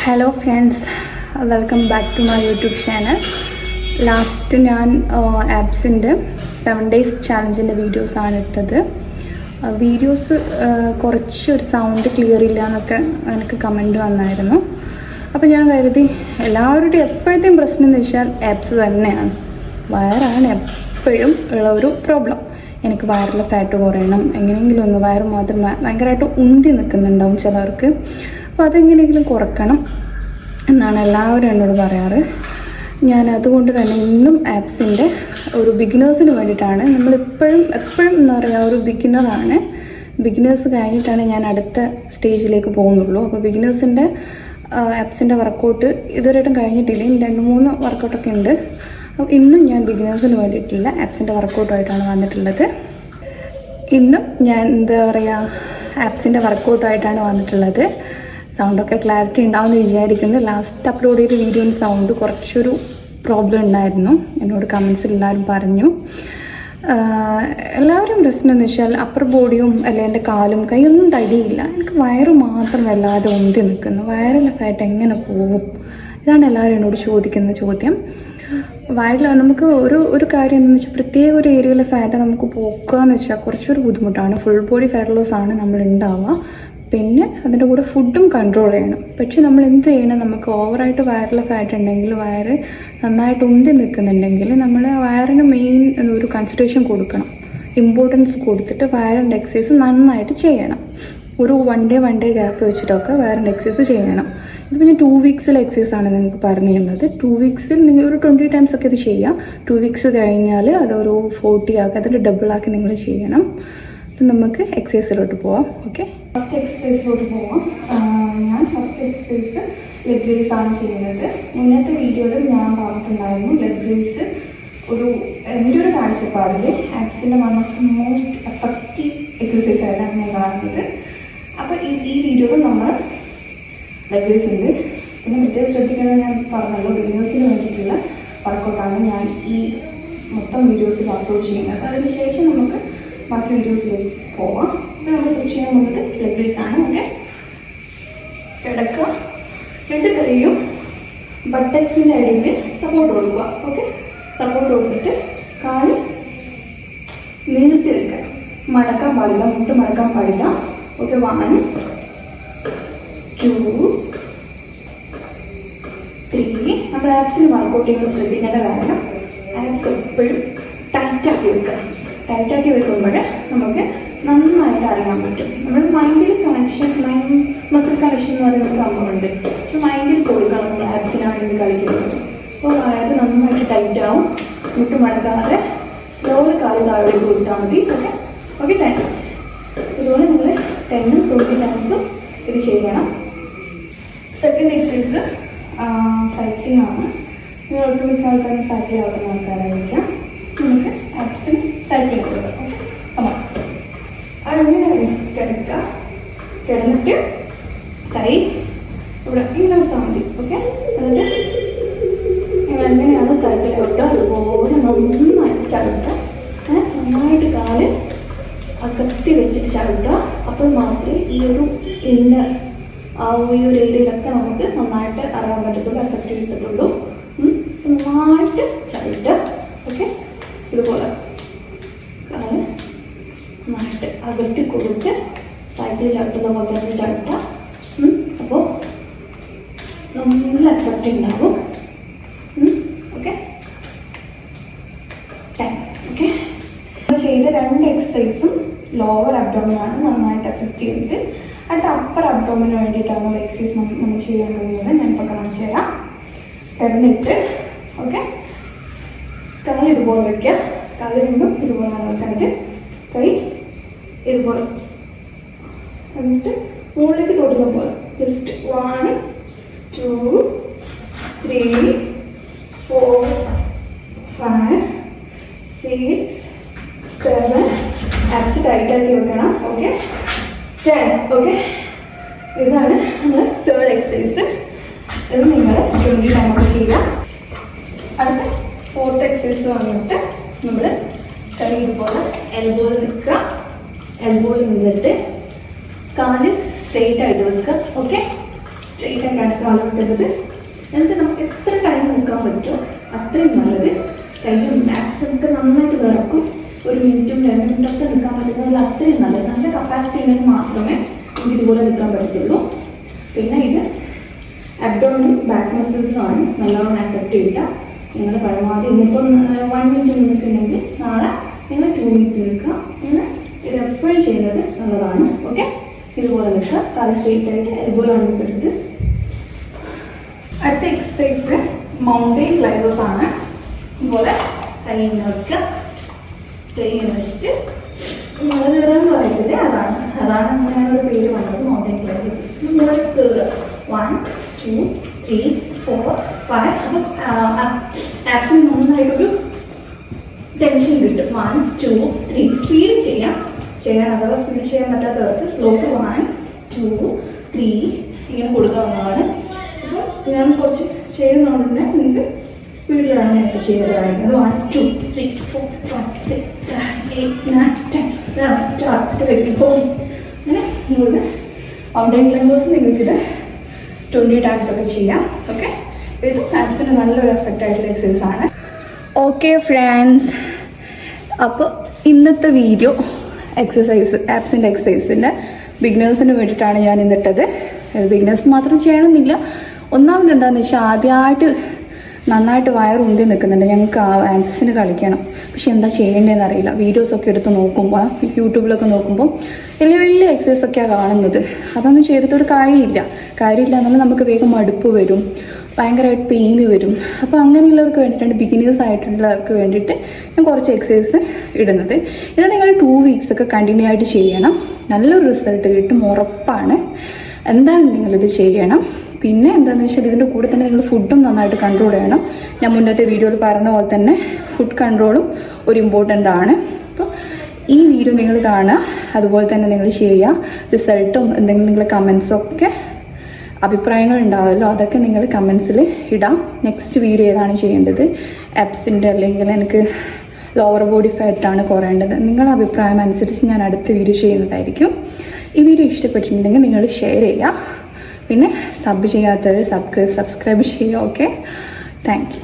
Hello friends, welcome back to my YouTube channel. Last ഞാൻ ആപ്സിൻ്റെ 7 days ചാലഞ്ചിൻ്റെ വീഡിയോസാണ് ഇട്ടത്. വീഡിയോസ് കുറച്ചൊരു സൗണ്ട് ക്ലിയർ ഇല്ല എന്നൊക്കെ എനിക്ക് കമൻറ്റ് വന്നായിരുന്നു. അപ്പോൾ ഞാൻ കരുതി എല്ലാവരുടെയും എപ്പോഴത്തെയും പ്രശ്നം എന്ന് വെച്ചാൽ ആപ്സ് തന്നെയാണ്. വയറാണ് എപ്പോഴും ഉള്ള ഒരു പ്രോബ്ലം. എനിക്ക് വയറിലെ ഫാറ്റ് കുറയണം, എങ്ങനെയെങ്കിലും ഒന്ന് വയറ് മാത്രം ഭയങ്കരമായിട്ട് ഉന്തി നിൽക്കുന്നുണ്ടാവും ചിലർക്ക്. അപ്പോൾ അതെങ്ങനെയെങ്കിലും കുറക്കണം എന്നാണ് എല്ലാവരും എന്നോട് പറയാറ്. ഞാൻ അതുകൊണ്ട് തന്നെ ഇന്നും ആപ്സിൻ്റെ ഒരു ബിഗിനേഴ്സിന് വേണ്ടിയിട്ടാണ്. എപ്പോഴും എന്താ പറയുക, ഒരു ബിഗിനേഴ്സ് കഴിഞ്ഞിട്ടാണ് ഞാൻ അടുത്ത സ്റ്റേജിലേക്ക് പോകുന്നുള്ളൂ. അപ്പോൾ ബിഗിനേഴ്സിൻ്റെ ആപ്സിൻ്റെ വർക്കൗട്ട് ഇതുവരെയായിട്ടും കഴിഞ്ഞിട്ടില്ല. ഇനി 2-3 വർക്കൗട്ടൊക്കെ ഉണ്ട്. അപ്പോൾ ഇന്നും ഞാൻ ബിഗിനേഴ്സിന് വേണ്ടിയിട്ടുള്ള ആപ്സിൻ്റെ വർക്കൗട്ടായിട്ടാണ് വന്നിട്ടുള്ളത്. ഇന്നും ഞാൻ എന്താ പറയുക, ആപ്സിൻ്റെ വർക്കൗട്ടായിട്ടാണ് വന്നിട്ടുള്ളത്. സൗണ്ടൊക്കെ ക്ലാരിറ്റി ഉണ്ടാവുമെന്ന് വിചാരിക്കുന്നത്. ലാസ്റ്റ് അപ്ലോഡ് ചെയ്ത വീഡിയോൻ്റെ സൗണ്ട് കുറച്ചൊരു പ്രോബ്ലം ഉണ്ടായിരുന്നു. എന്നോട് കമൻസിൽ എല്ലാവരും പറഞ്ഞു. എല്ലാവരും പ്രശ്നം എന്ന് വെച്ചാൽ അപ്പർ ബോഡിയും അല്ലെ എൻ്റെ കാലും കൈയൊന്നും തടിയില്ല. എനിക്ക് വയറ് മാത്രം വല്ലാതെ ഉന്തി നിൽക്കുന്നു. വയറിലെ ഫാറ്റ് എങ്ങനെ പോകും? ഇതാണ് എല്ലാവരും എന്നോട് ചോദിക്കുന്ന ചോദ്യം. വയറിൽ നമുക്ക് ഒരു കാര്യം എന്ന് വെച്ചാൽ പ്രത്യേക ഒരു ഏരിയയിലെ ഫാറ്റ് നമുക്ക് പോക്കുക എന്ന് വെച്ചാൽ കുറച്ചൊരു ബുദ്ധിമുട്ടാണ്. ഫുൾ ബോഡി ഫാറ്റ് ലോസ് ആണ് നമ്മൾ ഉണ്ടാവുക. പിന്നെ അതിൻ്റെ കൂടെ ഫുഡും കൺട്രോൾ ചെയ്യണം. പക്ഷെ നമ്മൾ എന്ത് ചെയ്യണം, നമുക്ക് ഓവറായിട്ട് വയറിലെ ഫാറ്റ് ഉണ്ടെങ്കിൽ, വയറ് നന്നായിട്ട് ഉന്തി നിൽക്കുന്നുണ്ടെങ്കിൽ നമ്മൾ വയറിന് മെയിൻ ഒരു കൺസിഡറേഷൻ കൊടുക്കണം. ഇമ്പോർട്ടൻസ് കൊടുത്തിട്ട് വയറിൻ്റെ എക്സസൈസ് നന്നായിട്ട് ചെയ്യണം. ഒരു 1 day ഗ്യാപ്പ് വെച്ചിട്ടൊക്കെ വയറിൻ്റെ എക്സസൈസ് ചെയ്യണം. ഇത് പിന്നെ 2 weeksലെ എക്സസൈസാണ് നിങ്ങൾക്ക് പറഞ്ഞു തരുന്നത്. 2 weeksൽ നിങ്ങൾ ഒരു 20 times ഒക്കെ ഇത് ചെയ്യാം. 2 weeks കഴിഞ്ഞാൽ അതൊരു 40 ആക്കി, അതിൻ്റെ ഡബിളാക്കി നിങ്ങൾ ചെയ്യണം. അപ്പം നമുക്ക് എക്സസൈസിലോട്ട് പോവാം. ഓക്കെ, ഫസ്റ്റ് എക്സസൈസിലോട്ട് പോവാം. ഞാൻ ഫസ്റ്റ് എക്സസൈസ് ലെഗ് റേസ് ആണ് ചെയ്യുന്നത്. മുന്നത്തെ വീഡിയോയിൽ ഞാൻ പറഞ്ഞിട്ടുണ്ടായിരുന്നു, ലെഗ് റേസ് എൻ്റെ ഒരു കാഴ്ചപ്പാടിൽ ആപ്സിൻ്റെ one of the most effective exercise ആയിട്ടാണ് ഞാൻ കാണുന്നത്. അപ്പോൾ ഈ വീഡിയോയിൽ നമ്മൾ ലെഗ് റേസ് ഉണ്ട്. പിന്നെ പ്രത്യേകം ശ്രദ്ധിക്കുന്നത്, ഞാൻ പറഞ്ഞല്ലോ, ബിഗിനേഴ്സിന് വേണ്ടിയിട്ടുള്ള വർക്കൗട്ടാണ് ഞാൻ ഈ മൊത്തം വീഡിയോസിൽ അപ്ലോഡ് ചെയ്യുന്നത്. അതിനുശേഷം നമുക്ക് ബാക്കി വീഡിയോസിലേക്ക് പോവാം. അപ്പോൾ നമ്മൾ ഫസ്റ്റ് ചെയ്യാൻ പോകുന്നത് ലെഗ് റേസ് ആണ്. ഓക്കെ, കിടക്കുക, 2 കൈയും ബട്ടക്സിൻ്റെ ഇടയിൽ സപ്പോർട്ട് കൊടുക്കുക. ഓക്കെ, സപ്പോർട്ട് കൊടുത്തിട്ട് കാല് നീർത്തി വെക്കുക. മടക്കാൻ പാടില്ല, മുട്ട് മടക്കാൻ പാടില്ല. ഓക്കെ, 1 2 3. നമ്മുടെ ആപ്സിന് വർക്കൗട്ട് ചെയ്യുമ്പോൾ ശ്രദ്ധിക്കേണ്ട കാര്യം, ആപ്സ് എപ്പോഴും ടൈറ്റാക്കി വെക്കുക. ടൈറ്റാക്കി വെക്കുമ്പോൾ നമുക്ക് നന്നായിട്ട് അറിയാൻ പറ്റും. നമ്മൾ മൈൻഡിൽ കണക്ഷൻ, മസിൽ കണക്ഷൻ എന്ന് പറയുന്ന സംഭവമുണ്ട്. പക്ഷെ മൈൻഡിൽ കൊടുക്കണം നമ്മൾ ആപ്സിനാണെങ്കിൽ കളിക്കുന്നത്. അപ്പോൾ വയറ് നന്നായിട്ട് ടൈറ്റ് ആവും. മുട്ട് മടക്കാതെ സ്ലോയിൽ കാല് താഴെ കൊടുത്താൽ മതി. Okay okay 10. ഇതുപോലെ നിങ്ങൾ 10 20 times ഇത് ചെയ്യണം. സെക്കൻഡ് എക്സസൈസ് സൈക്ലിംഗ് ആണ്. നിങ്ങൾ ഒട്ടുമിക്ക ആൾക്കാരും സൈക്കിൾ ആക്കുന്ന ആൾക്കാരായിരിക്കാം. നമുക്ക് ആപ്സിന് സൈക്ലിംഗ് കൊടുക്കാം. ഓക്കെ, അപ്പോൾ അതെങ്ങനെ കിടക്കുക, കിടന്നിട്ട് കൈ ഇവിടെ ഇങ്ങനെ വെച്ചാൽ മതി. ഓക്കെ, എന്നിട്ട് നിങ്ങൾ എങ്ങനെയാണ് സൈക്കിൾ കൊടുക്കുക അതുപോലെ നന്നായിട്ട് ചവിട്ടുക. നന്നായിട്ട് കാല് അകത്തി വെച്ചിട്ട് ചവിട്ടുക. അപ്പോൾ മാത്രമേ ഈ ഒരു ഇന്നർ ഈ ഒരു ഏരിയയിലൊക്കെ നമുക്ക് നന്നായിട്ട് അറിയാൻ പറ്റത്തുള്ളൂ, എഫക്റ്റ് കിട്ടത്തുള്ളൂ. നന്നായിട്ട് ചവിട്ടുക. ഓക്കെ, ഇതുപോലെ കാല് നന്നായിട്ട് അകത്തി കൊടുത്ത് സൈക്കിൾ ചവിട്ടുന്ന പോലെ തന്നെ ചവിട്ടുക. അപ്പോൾ നല്ല എഫക്റ്റ് ഉണ്ടാവും. ഓക്കെ, 10. ഓക്കെ, ചെയ്ത 2 എക്സസൈസും ലോവർ അബ്ഡോമിനാണ് നന്നായിട്ട് എഫക്റ്റ് ചെയ്തിട്ട്. അടുത്ത അപ്പർ അബ്ഡോമിന് വേണ്ടിയിട്ടാണ് ഒരു എക്സസൈസ് നമ്മൾ ചെയ്യാൻ കഴിയുന്നത്. ഞാനിപ്പോൾ കാണിച്ചു തരാം. കിടന്നിട്ട് ഓക്കെ, കാല് ഇതുപോലെ വയ്ക്കുക. കാല് രണ്ടും ഇതുപോലെ വെക്കാനായിട്ട് കൈ ഇതുപോലെ, എന്നിട്ട് മുകളിലേക്ക് തൊടുന്ന പോലെ ജസ്റ്റ് 1 2 3 4 5 6 7. ആപ്സ് ടൈറ്റാക്കി വെക്കണം. ഓക്കെ, 10. ഓക്കെ, ഇതാണ് നമ്മൾ തേർഡ് എക്സസൈസ്. ഇത് നിങ്ങൾ 20 times ചെയ്യാം. അടുത്ത 4th എക്സസൈസ് വന്നിട്ട് നമ്മൾ കൈ ഇതുപോലെ എൽബോയിൽ നിൽക്കുക. എൽബോയിൽ നിന്നിട്ട് കാല് സ്ട്രെയിറ്റ് ആയിട്ട് വെക്കുക. ഓക്കെ, സ്ട്രെയിറ്റ് ആയിട്ടാണ് കാലം ഇടുന്നത്. എന്നിട്ട് നമുക്ക് എത്ര ടൈം നിൽക്കാൻ പറ്റുമോ അത്രയും നല്ലത്. കയ്യും ആപ്സൊക്കെ നന്നായിട്ട് വിറക്കും. 1 മിനിറ്റും 2 മിനിറ്റൊക്കെ നിൽക്കാൻ പറ്റുന്നതിൽ അത്രയും നല്ലത്. നല്ല കപ്പാസിറ്റി ഉണ്ടെങ്കിൽ മാത്രമേ നമുക്ക് ഇതുപോലെ നിൽക്കാൻ പറ്റത്തുള്ളൂ. പിന്നെ ഇത് അബ്ഡോമിനും ബാക്ക് മസിൽസിനുമാണ് നല്ലോണം എഫക്റ്റ് ചെയ്യുക. നിങ്ങൾ പരമാവധി ഇന്നിപ്പം 1 മിനിറ്റ് നിന്നിട്ടുണ്ടെങ്കിൽ നാളെ നിങ്ങൾ 2 മിനിറ്റ് നിൽക്കുക. നിങ്ങൾ ഇത് എപ്പോഴും ചെയ്യുന്നത് നല്ലതാണ്. ഓക്കെ, ഇതുപോലെ നിൽക്കുക. തല സ്ട്രെയിറ്റ് ആയിട്ട് എൽബോ വന്നിട്ട്. അടുത്ത എക്സസൈസ് മൗണ്ടെയിൻ ക്ലൈംബേഴ്സ് ആണ്. ഇതുപോലെ കൈ വെക്കുക. കൈ വെച്ചിട്ട് നിറന്ന് പറയുന്നത് അതാണ് ഞാനൊരു പേര് വന്നത് മൗണ്ടെയിൻ ക്ലൈംബേഴ്സ്. നിങ്ങൾ കയറുക. 1 2 3 4 5. അപ്പം ആപ്സിന് നന്നായിട്ടൊരു ടെൻഷൻ കിട്ടും. 1 2 3 സ്പീഡ് ചെയ്യാൻ അഥവാ സ്പീഡ് ചെയ്യാൻ പറ്റാത്തവർക്ക് സ്ലോപ്പ് 1 2 3 ഇങ്ങനെ കൊടുക്കാവുന്നതാണ്. അപ്പോൾ ഞാൻ കുറച്ച് ചെയ്യുന്നതുകൊണ്ട് തന്നെ നിങ്ങൾക്ക് സ്പീഡിലാണ് ഞാനിപ്പോൾ ചെയ്തതായിരുന്നത്. 1 2 3 4 5 6 7 8 9 10 11 12 13 14 അങ്ങനെ നിങ്ങൾക്ക് മൗണ്ടെയിൻ ക്ലൈംബേഴ്സ് നിങ്ങൾക്കിത് 20 ടൈംസ് ഒക്കെ ചെയ്യാം. ഓക്കെ, ഇത് ആപ്സിന് നല്ലൊരു എഫക്റ്റ് ആയിട്ടുള്ള എക്സസൈസ് ആണ്. ഓക്കെ ഫ്രണ്ട്സ്, അപ്പോൾ ഇന്നത്തെ വീഡിയോ എക്സസൈസ് ആപ്സിൻ്റെ എക്സസൈസിൻ്റെ ബിഗിനേഴ്സിന് വേണ്ടിയിട്ടാണ് ഞാൻ ഇന്നിട്ടത്. ബിഗിനേഴ്സ് മാത്രം ചെയ്യണമെന്നില്ല. ഒന്നാമത് എന്താണെന്ന് വെച്ചാൽ ആദ്യമായിട്ട് നന്നായിട്ട് വയറുന്തി നിൽക്കുന്നുണ്ട്. ഞങ്ങൾക്ക് ആപ്സിന് കളിക്കണം, പക്ഷെ എന്താ ചെയ്യേണ്ടതെന്ന് അറിയില്ല. വീഡിയോസൊക്കെ എടുത്ത് നോക്കുമ്പോൾ യൂട്യൂബിലൊക്കെ നോക്കുമ്പോൾ വലിയ എക്സസൈസ് ഒക്കെയാണ് കാണുന്നത്. അതൊന്നും ചെയ്തിട്ടൊരു കാര്യമില്ല എന്നാൽ നമുക്ക് വേഗം മടുപ്പ് വരും, ഭയങ്കരമായിട്ട് പെയിന് വരും. അപ്പോൾ അങ്ങനെയുള്ളവർക്ക് വേണ്ടിയിട്ടാണ്, ബിഗിനേഴ്സ് ആയിട്ടുള്ളവർക്ക് വേണ്ടിയിട്ട് ഞാൻ കുറച്ച് എക്സസൈസ് ഇടുന്നത്. ഇത് നിങ്ങൾ 2 വീക്സ് ഒക്കെ കണ്ടിന്യൂ ആയിട്ട് ചെയ്യണം. നല്ലൊരു റിസൾട്ട് കിട്ടും, ഉറപ്പാണ്. എന്തായാലും നിങ്ങളിത് ചെയ്യണം. പിന്നെ എന്താണെന്ന് വെച്ചാൽ ഇതിൻ്റെ കൂടെ തന്നെ നിങ്ങൾ ഫുഡും നന്നായിട്ട് കൺട്രോൾ ചെയ്യണം. ഞാൻ മുന്നത്തെ വീഡിയോയിൽ പറഞ്ഞ പോലെ തന്നെ ഫുഡ് കൺട്രോളും ഒരു ഇമ്പോർട്ടൻ്റ് ആണ്. അപ്പോൾ ഈ വീഡിയോ നിങ്ങൾ കാണുക, അതുപോലെ തന്നെ നിങ്ങൾ ചെയ്യുക. റിസൾട്ടും എന്തെങ്കിലും നിങ്ങളുടെ കമൻസൊക്കെ അഭിപ്രായങ്ങൾ ഉണ്ടാവുമല്ലോ, അതൊക്കെ നിങ്ങൾ കമൻസിൽ ഇടാം. നെക്സ്റ്റ് വീഡിയോ ഏതാണ് ചെയ്യേണ്ടത്, ആപ്സിൻ്റെ അല്ലെങ്കിൽ എനിക്ക് ലോവർ ബോഡി ഫാറ്റാണ് കുറയേണ്ടത്, നിങ്ങളുടെ അഭിപ്രായം അനുസരിച്ച് ഞാൻ അടുത്ത വീഡിയോ ചെയ്യുന്നതായിരിക്കും. ഈ വീഡിയോ ഇഷ്ടപ്പെട്ടിട്ടുണ്ടെങ്കിൽ നിങ്ങൾ ഷെയർ ചെയ്യുക. പിന്നെ സബ് ചെയ്യാത്തവർ സബ്സ്ക്രൈബ് ചെയ്യുക. Okay, thank you.